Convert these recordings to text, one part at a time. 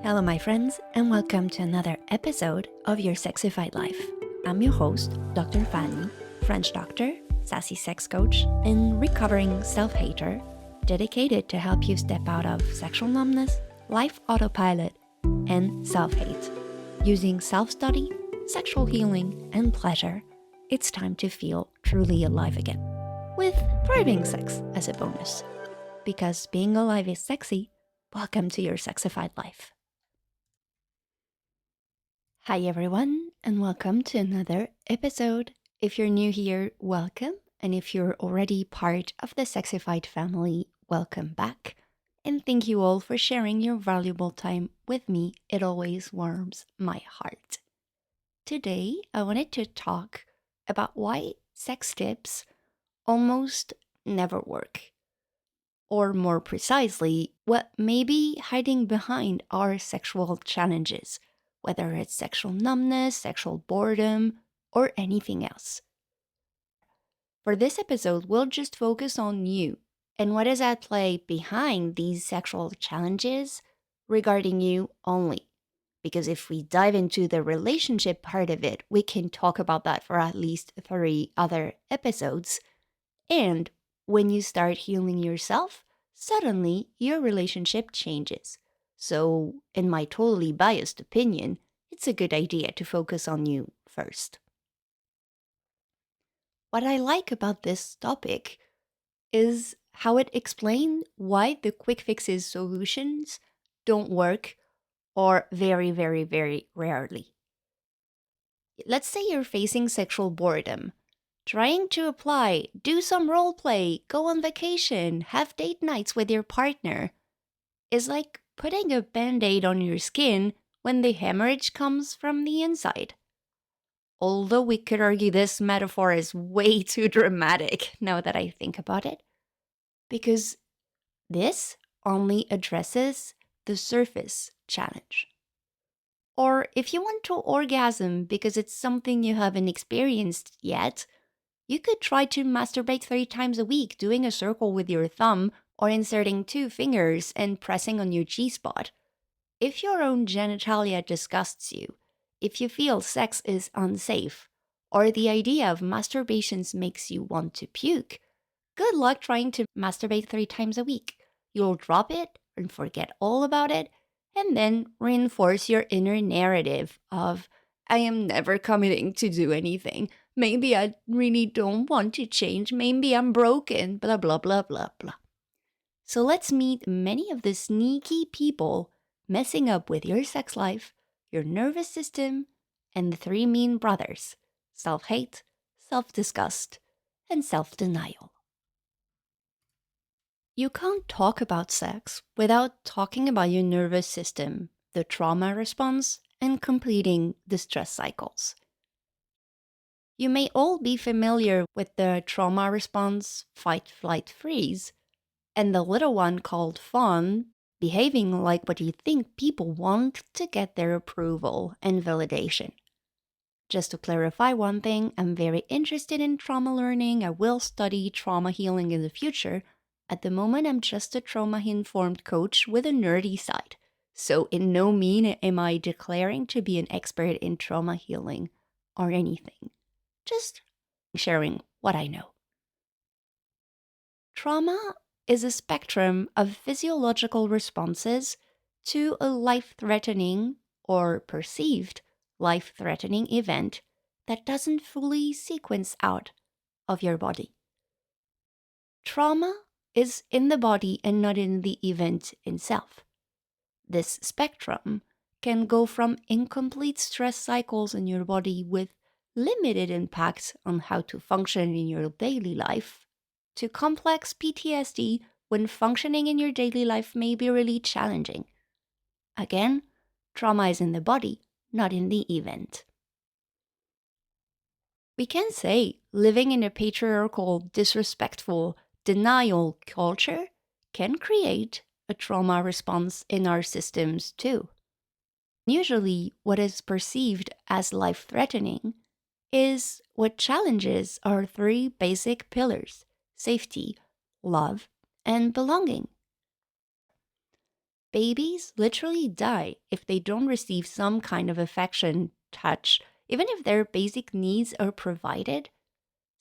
Hello, my friends, and welcome to another episode of your Sexyfied Life. I'm your host, Dr. Fanny, French doctor, sassy sex coach, and recovering self-hater, dedicated to help you step out of sexual numbness, life autopilot, and self-hate. Using self-study, sexual healing, and pleasure, it's time to feel truly alive again, with thriving sex as a bonus. Because being alive is sexy, welcome to your Sexyfied Life. Hi everyone, and welcome to another episode. If you're new here, welcome. And if you're already part of the Sexyfied family, welcome back. And thank you all for sharing your valuable time with me. It always warms my heart. Today, I wanted to talk about why sex tips almost never work. Or more precisely, what may be hiding behind our sexual challenges, whether it's sexual numbness, sexual boredom, or anything else. For this episode, we'll just focus on you and what is at play behind these sexual challenges regarding you only. Because if we dive into the relationship part of it, we can talk about that for at least 3 other episodes. And when you start healing yourself, suddenly your relationship changes. So, in my totally biased opinion, it's a good idea to focus on you first. What I like about this topic is how it explains why the quick fixes solutions don't work or very, very, very rarely. Let's say you're facing sexual boredom. Trying to apply, do some role play, go on vacation, have date nights with your partner is like putting a band-aid on your skin when the hemorrhage comes from the inside. Although we could argue this metaphor is way too dramatic now that I think about it, because this only addresses the surface challenge. Or if you want to orgasm because it's something you haven't experienced yet, you could try to masturbate 3 times a week, doing a circle with your thumb or inserting 2 fingers and pressing on your G-spot. If your own genitalia disgusts you, if you feel sex is unsafe, or the idea of masturbations makes you want to puke, good luck trying to masturbate 3 times a week. You'll drop it and forget all about it, and then reinforce your inner narrative of, I am never committing to do anything. Maybe I really don't want to change. Maybe I'm broken, blah, blah, blah, blah, blah. So let's meet many of the sneaky people messing up with your sex life, your nervous system, and the 3 mean brothers: self-hate, self-disgust, and self-denial. You can't talk about sex without talking about your nervous system, the trauma response, and completing the stress cycles. You may all be familiar with the trauma response, fight, flight, freeze, and the little one called fawn, behaving like what you think people want to get their approval and validation. Just to clarify one thing, I'm very interested in trauma learning. I will study trauma healing in the future. At the moment, I'm just a trauma-informed coach with a nerdy side. So in no mean am I declaring to be an expert in trauma healing or anything. Just sharing what I know. Trauma is a spectrum of physiological responses to a life-threatening or perceived life-threatening event that doesn't fully sequence out of your body. Trauma is in the body and not in the event itself. This spectrum can go from incomplete stress cycles in your body with limited impact on how to function in your daily life to complex PTSD when functioning in your daily life may be really challenging. Again, trauma is in the body, not in the event. We can say living in a patriarchal, disrespectful, denial culture can create a trauma response in our systems too. Usually, what is perceived as life-threatening is what challenges our 3 basic pillars: safety, love, and belonging. Babies literally die if they don't receive some kind of affection, touch, even if their basic needs are provided.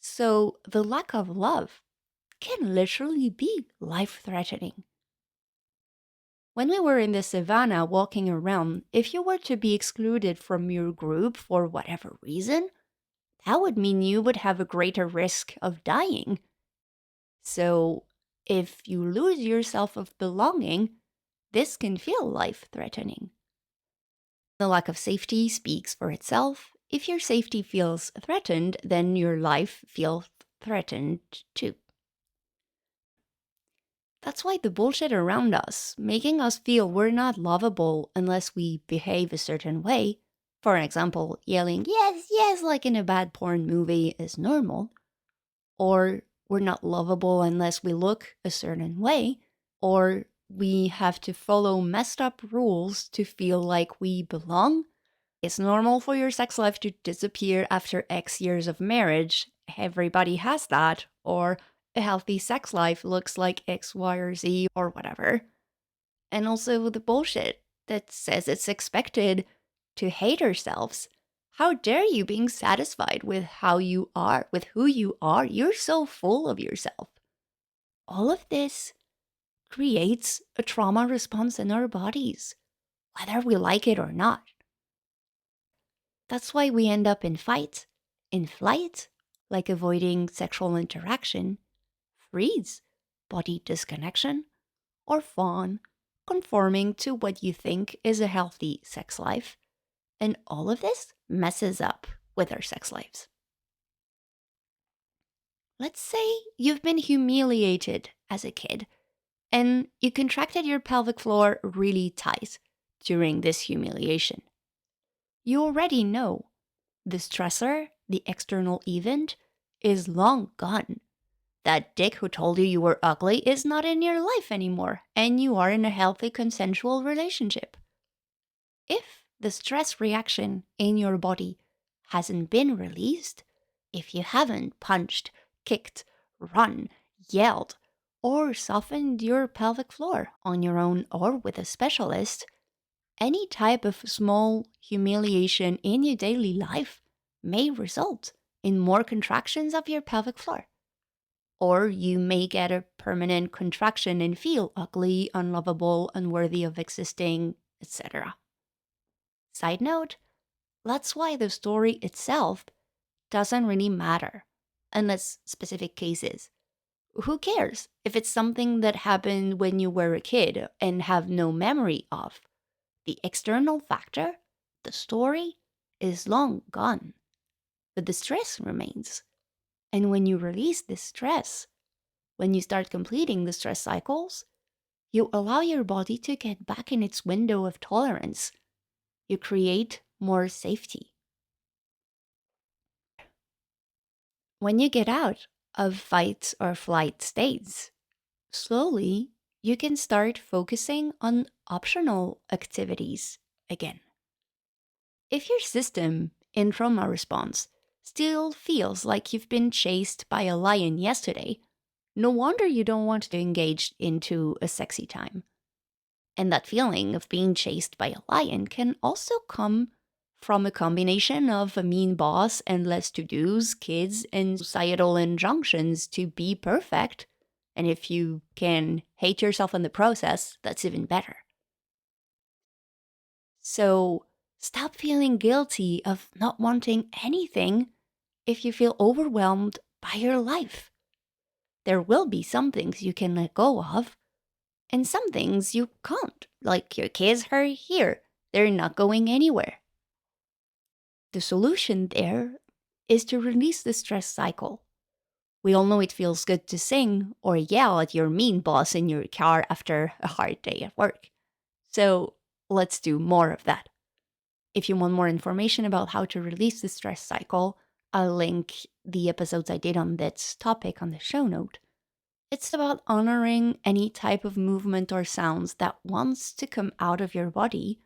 So the lack of love can literally be life threatening. When we were in the savannah walking around, if you were to be excluded from your group for whatever reason, that would mean you would have a greater risk of dying. So if you lose your sense of belonging, this can feel life threatening. The lack of safety speaks for itself. If your safety feels threatened, then your life feels threatened too. That's why the bullshit around us, making us feel we're not lovable unless we behave a certain way, for example, yelling, yes, yes, like in a bad porn movie, is normal, or we're not lovable unless we look a certain way, or we have to follow messed up rules to feel like we belong. It's normal for your sex life to disappear after X years of marriage. Everybody has that. Or a healthy sex life looks like X, Y, or Z, or whatever. And also the bullshit that says it's expected to hate ourselves. How dare you being satisfied with how you are, with who you are? You're so full of yourself. All of this creates a trauma response in our bodies, whether we like it or not. That's why we end up in fight, in flight, like avoiding sexual interaction, freeze, body disconnection, or fawn, conforming to what you think is a healthy sex life. And all of this messes up with our sex lives. Let's say you've been humiliated as a kid and you contracted your pelvic floor really tight during this humiliation. You already know the stressor, the external event, is long gone. That dick who told you you were ugly is not in your life anymore, and you are in a healthy consensual relationship. If the stress reaction in your body hasn't been released, if you haven't punched, kicked, run, yelled, or softened your pelvic floor on your own or with a specialist, any type of small humiliation in your daily life may result in more contractions of your pelvic floor. Or you may get a permanent contraction and feel ugly, unlovable, unworthy of existing, etc. Side note, that's why the story itself doesn't really matter, unless specific cases. Who cares if it's something that happened when you were a kid and have no memory of? The external factor, the story, is long gone, but the stress remains. And when you release this stress, when you start completing the stress cycles, you allow your body to get back in its window of tolerance. You create more safety. When you get out of fight or flight states, slowly you can start focusing on optional activities again. If your system in trauma response still feels like you've been chased by a lion yesterday, no wonder you don't want to engage into a sexy time. And that feeling of being chased by a lion can also come from a combination of a mean boss, endless to-dos, kids, and societal injunctions to be perfect. And if you can hate yourself in the process, that's even better. So stop feeling guilty of not wanting anything if you feel overwhelmed by your life. There will be some things you can let go of, and some things you can't, like your kids are here. They're not going anywhere. The solution there is to release the stress cycle. We all know it feels good to sing or yell at your mean boss in your car after a hard day at work. So let's do more of that. If you want more information about how to release the stress cycle, I'll link the episodes I did on this topic on the show note. It's about honoring any type of movement or sounds that wants to come out of your body.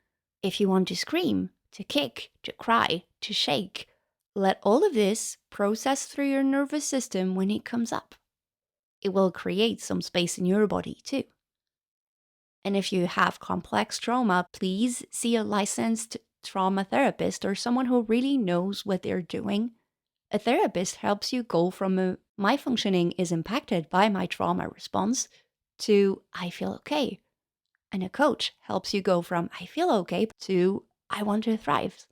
If you want to scream, to kick, to cry, to shake, let all of this process through your nervous system when it comes up. It will create some space in your body too. And if you have complex trauma, please see a licensed trauma therapist or someone who really knows what they're doing. A therapist helps you go from my functioning is impacted by my trauma response to I feel okay. And a coach helps you go from I feel okay to I want to thrive.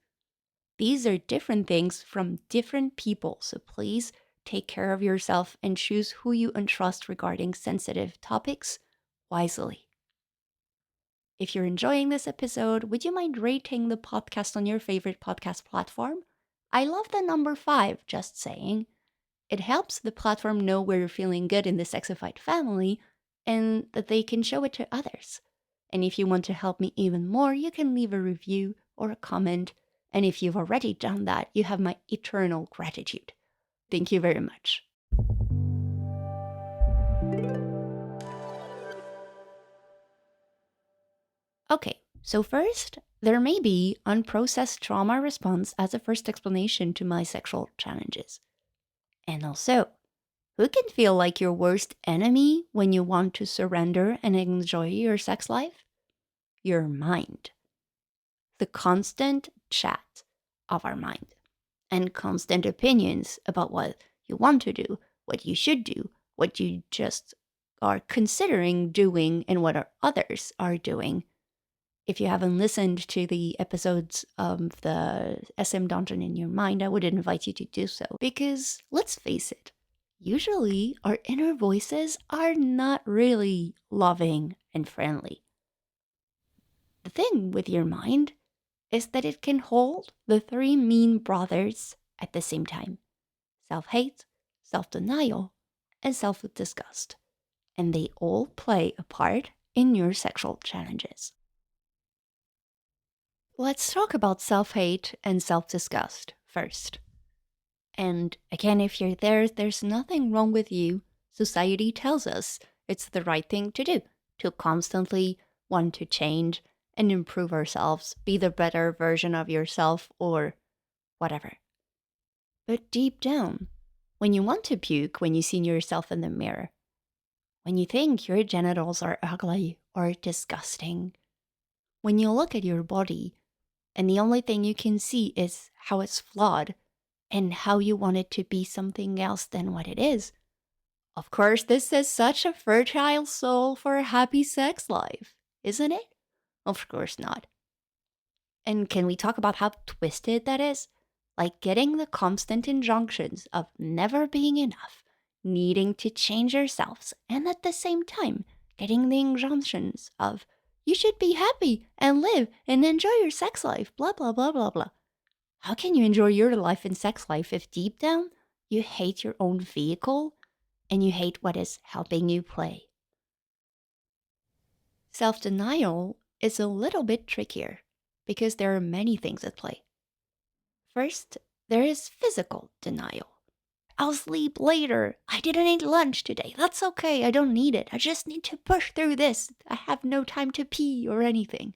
These are different things from different people, so please take care of yourself and choose who you entrust regarding sensitive topics wisely. If you're enjoying this episode, would you mind rating the podcast on your favorite podcast platform? I love the number 5, just saying. It helps the platform know where you're feeling good in the Sexyfied family and that they can show it to others. And if you want to help me even more, you can leave a review or a comment. And if you've already done that, you have my eternal gratitude. Thank you very much. Okay, so first, there may be unprocessed trauma response as a first explanation to my sexual challenges. And also, who can feel like your worst enemy when you want to surrender and enjoy your sex life? Your mind. The constant chat of our mind and constant opinions about what you want to do, what you should do, what you just are considering doing, and what others are doing. If you haven't listened to the episodes of the SM Dungeon in your mind, I would invite you to do so. Because let's face it, usually our inner voices are not really loving and friendly. The thing with your mind is that it can hold the 3 mean brothers at the same time: self-hate, self-denial, and self-disgust. And they all play a part in your sexual challenges. Let's talk about self-hate and self-disgust first. And again, if you're there, there's nothing wrong with you. Society tells us it's the right thing to do, to constantly want to change and improve ourselves, be the better version of yourself, or whatever. But deep down, when you want to puke when you see yourself in the mirror, when you think your genitals are ugly or disgusting, when you look at your body and the only thing you can see is how it's flawed and how you want it to be something else than what it is. Of course, this is such a fertile soul for a happy sex life, isn't it? Of course not. And can we talk about how twisted that is? Like getting the constant injunctions of never being enough, needing to change yourselves, and at the same time, getting the injunctions of you should be happy and live and enjoy your sex life, blah, blah, blah, blah, blah. How can you enjoy your life and sex life if deep down you hate your own vehicle and you hate what is helping you play? Self-denial is a little bit trickier because there are many things at play. First, there is physical denial. I'll sleep later. I didn't eat lunch today. That's okay. I don't need it. I just need to push through this. I have no time to pee or anything.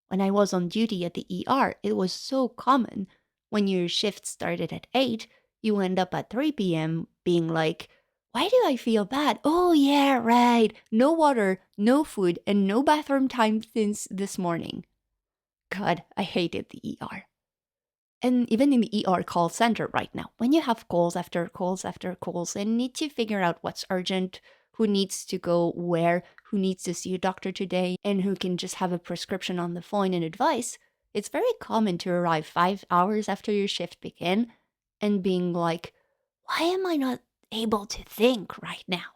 When I was on duty at the ER, it was so common. When your shift started at 8, you end up at 3 p.m. being like, why do I feel bad? Oh, yeah, right. No water, no food, and no bathroom time since this morning. God, I hated the ER. And even in the ER call center right now, when you have calls after calls after calls and need to figure out what's urgent, who needs to go where, who needs to see a doctor today, and who can just have a prescription on the phone and advice, it's very common to arrive 5 hours after your shift begin and being like, why am I not able to think right now?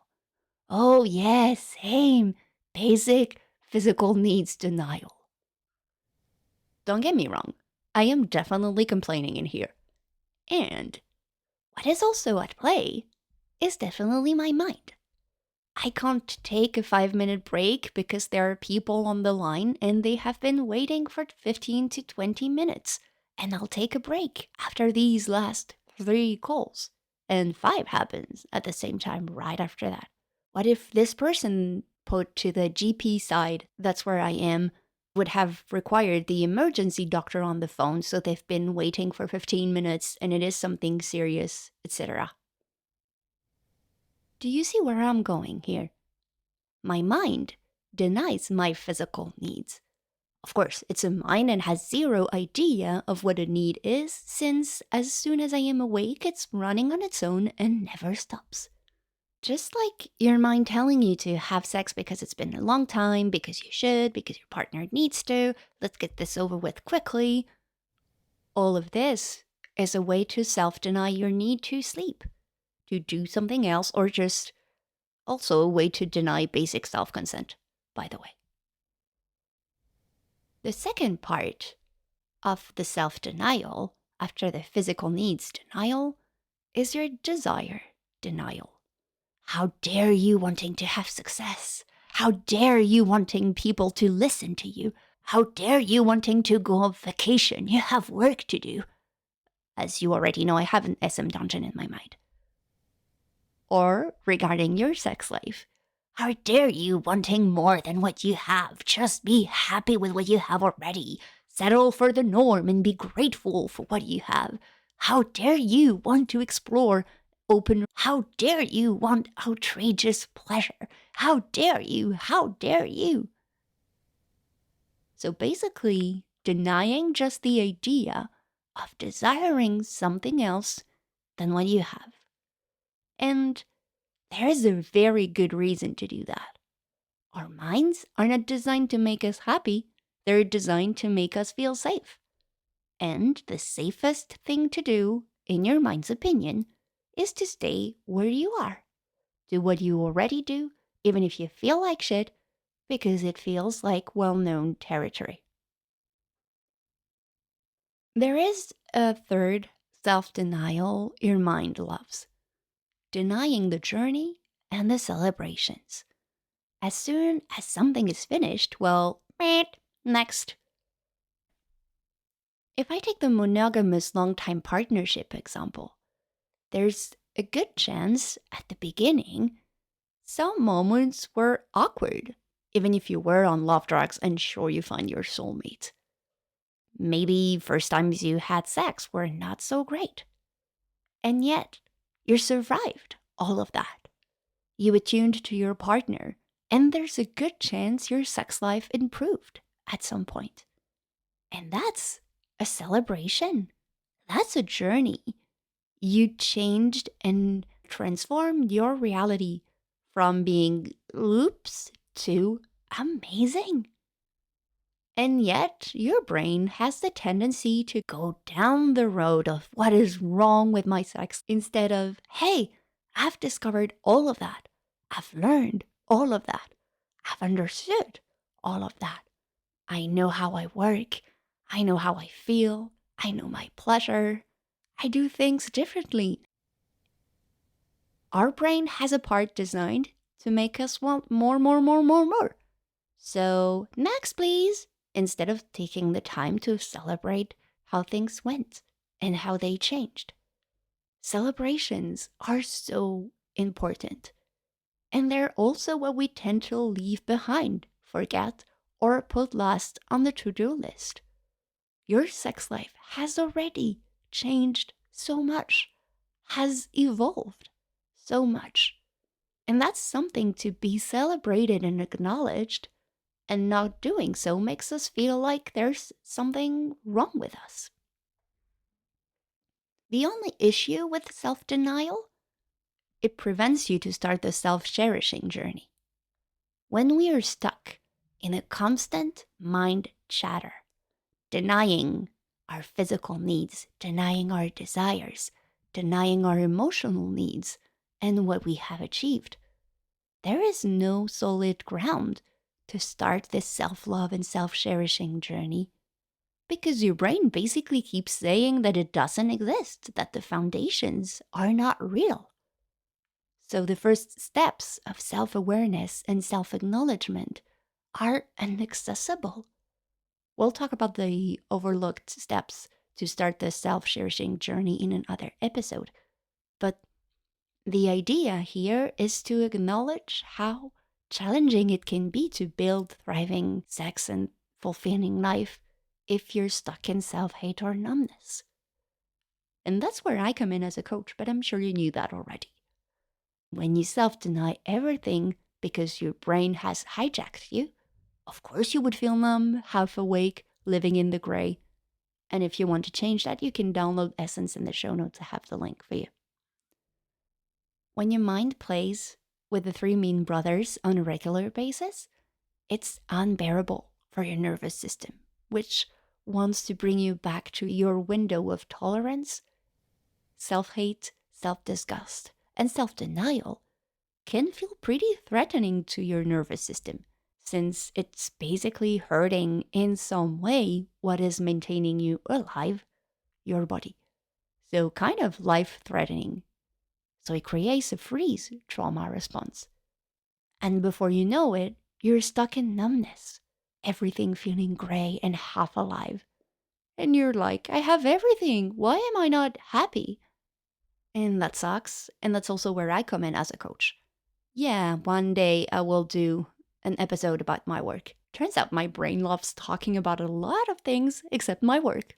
Oh, yes, same. Basic physical needs denial. Don't get me wrong. I am definitely complaining in here. And what is also at play is definitely my mind. I can't take a 5-minute break because there are people on the line and they have been waiting for 15 to 20 minutes. And I'll take a break after these last 3 calls. And 5 happens at the same time right after that. What if this person put to the GP side, that's where I am, would have required the emergency doctor on the phone, so they've been waiting for 15 minutes and it is something serious, etc. Do you see where I'm going here? My mind denies my physical needs. Of course, it's a mind and has zero idea of what a need is, since as soon as I am awake, it's running on its own and never stops. Just like your mind telling you to have sex because it's been a long time, because you should, because your partner needs to, let's get this over with quickly. All of this is a way to self-deny your need to sleep, to do something else, or just also a way to deny basic self-consent, by the way. The second part of the self-denial, after the physical needs denial, is your desire denial. How dare you wanting to have success? How dare you wanting people to listen to you? How dare you wanting to go on vacation? You have work to do. As you already know, I have an SM dungeon in my mind. Or regarding your sex life, how dare you wanting more than what you have? Just be happy with what you have already. Settle for the norm and be grateful for what you have. How dare you want to explore open? How dare you want outrageous pleasure? How dare you? How dare you? So basically, denying just the idea of desiring something else than what you have. And there is a very good reason to do that. Our minds are not designed to make us happy, they're designed to make us feel safe. And the safest thing to do, in your mind's opinion, is to stay where you are. Do what you already do, even if you feel like shit, because it feels like well-known territory. There is a third self-denial your mind loves. Denying the journey and the celebrations. As soon as something is finished, well, next. If I take the monogamous long-time partnership example, there's a good chance at the beginning some moments were awkward, even if you were on love drugs and sure you find your soulmate. Maybe first times you had sex were not so great. And yet, you survived all of that. You attuned to your partner, and there's a good chance your sex life improved at some point. And that's a celebration. That's a journey. You changed and transformed your reality from being oops to amazing. And yet, your brain has the tendency to go down the road of what is wrong with my sex instead of, hey, I've discovered all of that. I've learned all of that. I've understood all of that. I know how I work. I know how I feel. I know my pleasure. I do things differently. Our brain has a part designed to make us want more, more, more, more, more. So, next, please, instead of taking the time to celebrate how things went and how they changed. Celebrations are so important. And they're also what we tend to leave behind, forget, or put last on the to-do list. Your sex life has already changed so much, has evolved so much. And that's something to be celebrated and acknowledged, and not doing so makes us feel like there's something wrong with us. The only issue with self-denial, it prevents you to start the self-cherishing journey. When we are stuck in a constant mind chatter, denying our physical needs, denying our desires, denying our emotional needs, and what we have achieved, there is no solid ground to start this self-love and self-cherishing journey, because your brain basically keeps saying that it doesn't exist, that the foundations are not real. So the first steps of self-awareness and self-acknowledgement are inaccessible. We'll talk about the overlooked steps to start the self-cherishing journey in another episode. But the idea here is to acknowledge how challenging it can be to build thriving sex and fulfilling life if you're stuck in self-hate or numbness. And that's where I come in as a coach, but I'm sure you knew that already. When you self-deny everything because your brain has hijacked you, of course you would feel numb, half awake, living in the gray. And if you want to change that, you can download Essence in the show notes. I have the link for you. When your mind plays with the three mean brothers on a regular basis, it's unbearable for your nervous system, which wants to bring you back to your window of tolerance. Self-hate, self-disgust, and self-denial can feel pretty threatening to your nervous system, since it's basically hurting in some way what is maintaining you alive, your body. So kind of life-threatening. So it creates a freeze trauma response. And before you know it, you're stuck in numbness, everything feeling gray and half alive. And you're like, I have everything. Why am I not happy? And that sucks. And that's also where I come in as a coach. Yeah, one day I will do an episode about my work. Turns out my brain loves talking about a lot of things except my work.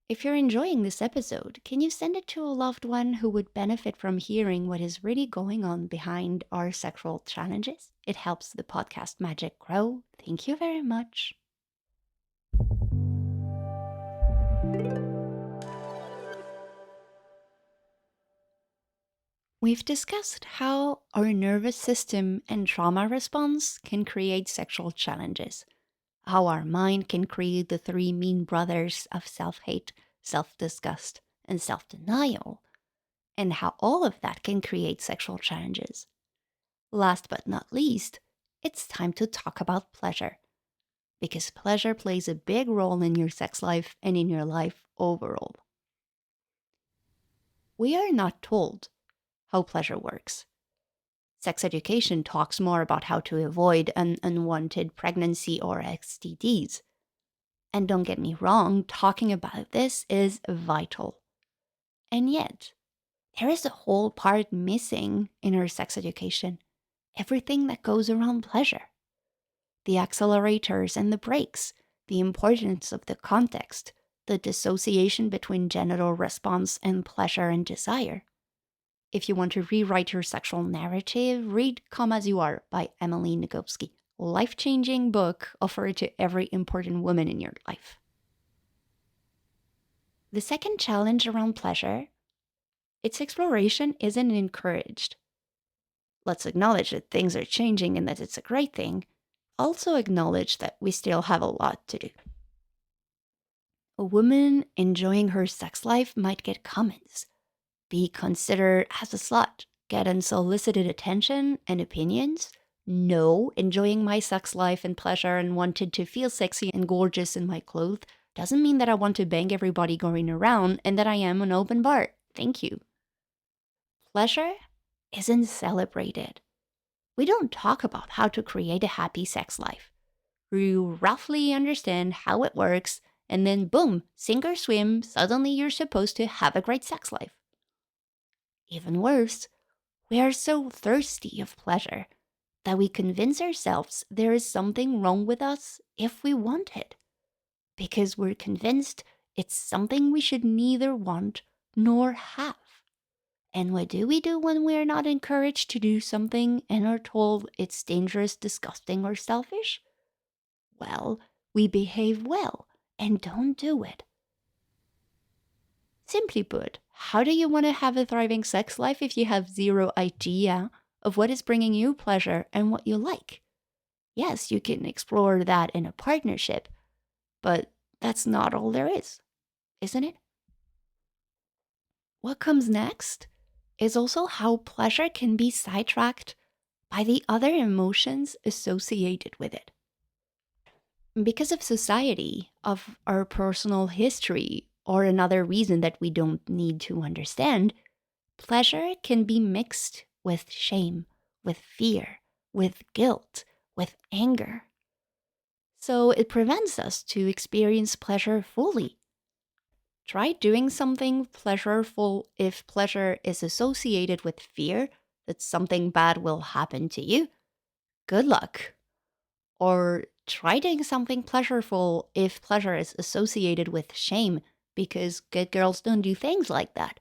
If you're enjoying this episode, can you send it to a loved one who would benefit from hearing what is really going on behind our sexual challenges? It helps the podcast magic grow. Thank you very much. We've discussed how our nervous system and trauma response can create sexual challenges, how our mind can create the three mean brothers of self-hate, self-disgust, and self-denial, and how all of that can create sexual challenges. Last but not least, it's time to talk about pleasure, because pleasure plays a big role in your sex life and in your life overall. We are not told how pleasure works. Sex education talks more about how to avoid an unwanted pregnancy or STDs. And don't get me wrong, talking about this is vital. And yet, there is a whole part missing in our sex education. Everything that goes around pleasure. The accelerators and the brakes, the importance of the context, the dissociation between genital response and pleasure and desire. If you want to rewrite your sexual narrative, read Come As You Are by Emily Nagoski. Life-changing book offered to every important woman in your life. The second challenge around pleasure, its exploration isn't encouraged. Let's acknowledge that things are changing and that it's a great thing. Also acknowledge that we still have a lot to do. A woman enjoying her sex life might get comments, be considered as a slut, get unsolicited attention and opinions. No, enjoying my sex life and pleasure and wanted to feel sexy and gorgeous in my clothes doesn't mean that I want to bang everybody going around and that I am an open bar. Thank you. Pleasure isn't celebrated. We don't talk about how to create a happy sex life. You roughly understand how it works, and then boom, sink or swim, suddenly you're supposed to have a great sex life. Even worse, we are so thirsty of pleasure that we convince ourselves there is something wrong with us if we want it, because we're convinced it's something we should neither want nor have. And what do we do when we're not encouraged to do something and are told it's dangerous, disgusting, or selfish? Well, we behave well and don't do it. Simply put, how do you want to have a thriving sex life if you have zero idea of what is bringing you pleasure and what you like? Yes, you can explore that in a partnership, but that's not all there is, isn't it? What comes next is also how pleasure can be sidetracked by the other emotions associated with it. Because of society, of our personal history, or another reason that we don't need to understand, pleasure can be mixed with shame, with fear, with guilt, with anger. So it prevents us to experience pleasure fully. Try doing something pleasureful if pleasure is associated with fear that something bad will happen to you. Good luck. Or try doing something pleasureful if pleasure is associated with shame, because good girls don't do things like that.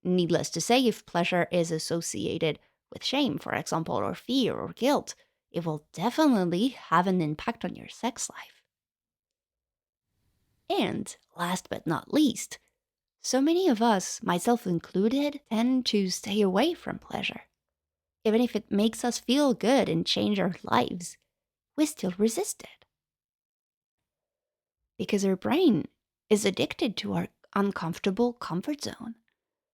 Needless to say, if pleasure is associated with shame, for example, or fear or guilt, it will definitely have an impact on your sex life. And last but not least, so many of us, myself included, tend to stay away from pleasure. Even if it makes us feel good and change our lives, we still resist it. Because our brain is addicted to our uncomfortable comfort zone.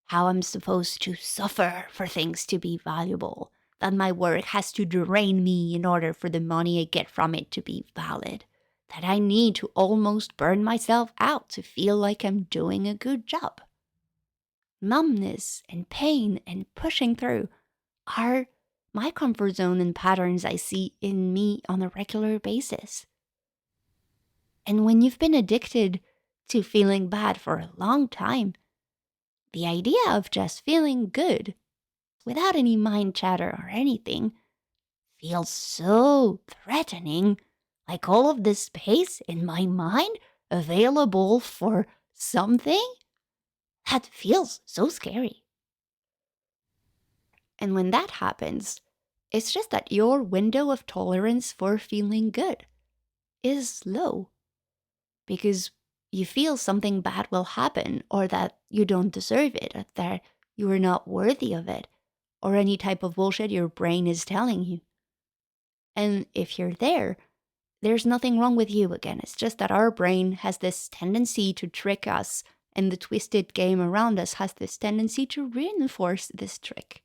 How I'm supposed to suffer for things to be valuable, that my work has to drain me in order for the money I get from it to be valid, that I need to almost burn myself out to feel like I'm doing a good job. Numbness and pain and pushing through are my comfort zone and patterns I see in me on a regular basis. And when you've been addicted to feeling bad for a long time, the idea of just feeling good without any mind chatter or anything feels so threatening, like all of this space in my mind available for something that feels so scary. And when that happens, it's just that your window of tolerance for feeling good is low because you feel something bad will happen or that you don't deserve it or that you are not worthy of it or any type of bullshit your brain is telling you. And if you're there, there's nothing wrong with you again. It's just that our brain has this tendency to trick us, and the twisted game around us has this tendency to reinforce this trick.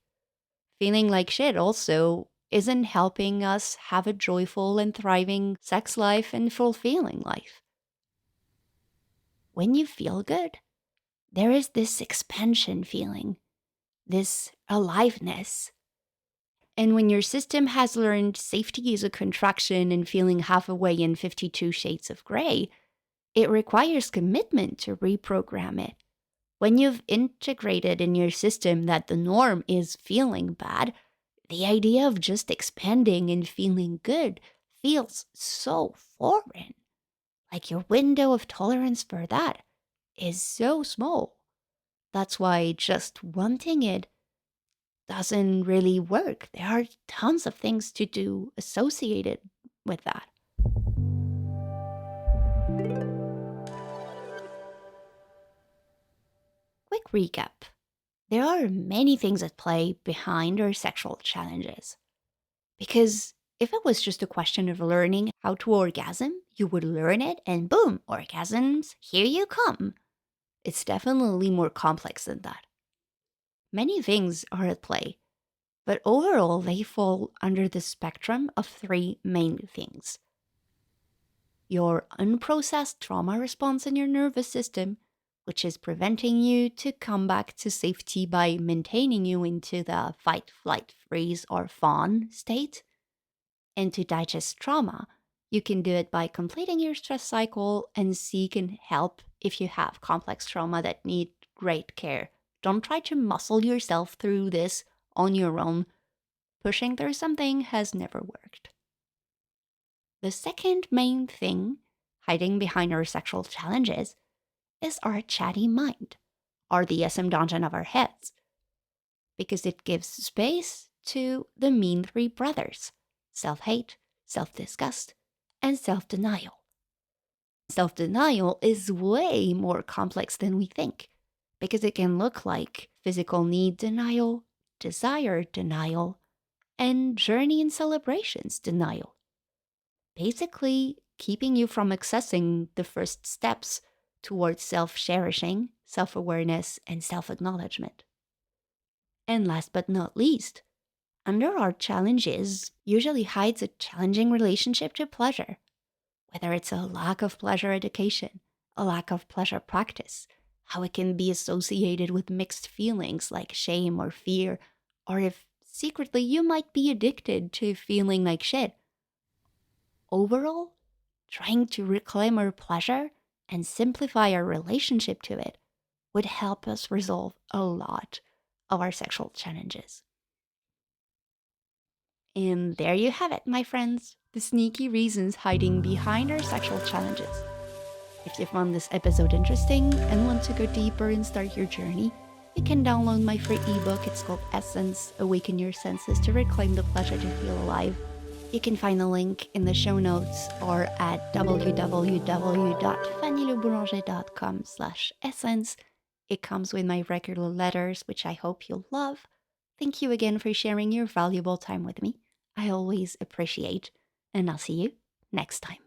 Feeling like shit also isn't helping us have a joyful and thriving sex life and fulfilling life. When you feel good, there is this expansion feeling, this aliveness. And when your system has learned safety is a contraction and feeling halfway in 52 Shades of Grey, it requires commitment to reprogram it. When you've integrated in your system that the norm is feeling bad, the idea of just expanding and feeling good feels so foreign. Like your window of tolerance for that is so small. That's why just wanting it doesn't really work. There are tons of things to do associated with that. Quick recap. There are many things at play behind our sexual challenges. Because if it was just a question of learning how to orgasm, you would learn it and boom, orgasms, here you come. It's definitely more complex than that. Many things are at play, but overall they fall under the spectrum of three main things. Your unprocessed trauma response in your nervous system, which is preventing you to come back to safety by maintaining you into the fight, flight, freeze, or fawn state. And to digest trauma, you can do it by completing your stress cycle and seeking help if you have complex trauma that need great care. Don't try to muscle yourself through this on your own. Pushing through something has never worked. The second main thing hiding behind our sexual challenges is our chatty mind, or the SM dungeon of our heads, because it gives space to the mean three brothers: self-hate, self-disgust, and self-denial. Self-denial is way more complex than we think, because it can look like physical need denial, desire denial, and journey and celebrations denial. Basically, keeping you from accessing the first steps towards self-cherishing, self-awareness, and self-acknowledgement. And last but not least, under our challenges usually hides a challenging relationship to pleasure, whether it's a lack of pleasure education, a lack of pleasure practice, how it can be associated with mixed feelings like shame or fear, or if secretly you might be addicted to feeling like shit. Overall, trying to reclaim our pleasure and simplify our relationship to it would help us resolve a lot of our sexual challenges. And there you have it, my friends, the sneaky reasons hiding behind our sexual challenges. If you found this episode interesting and want to go deeper and start your journey, You can download my free ebook. It's called Essence Awaken Your Senses to Reclaim the Pleasure to Feel Alive. You can find the link in the show notes or at www.fannyleboulanger.com/essence. It comes with my regular letters, which I hope you'll love. Thank you again for sharing your valuable time with me. I always appreciate, and I'll see you next time.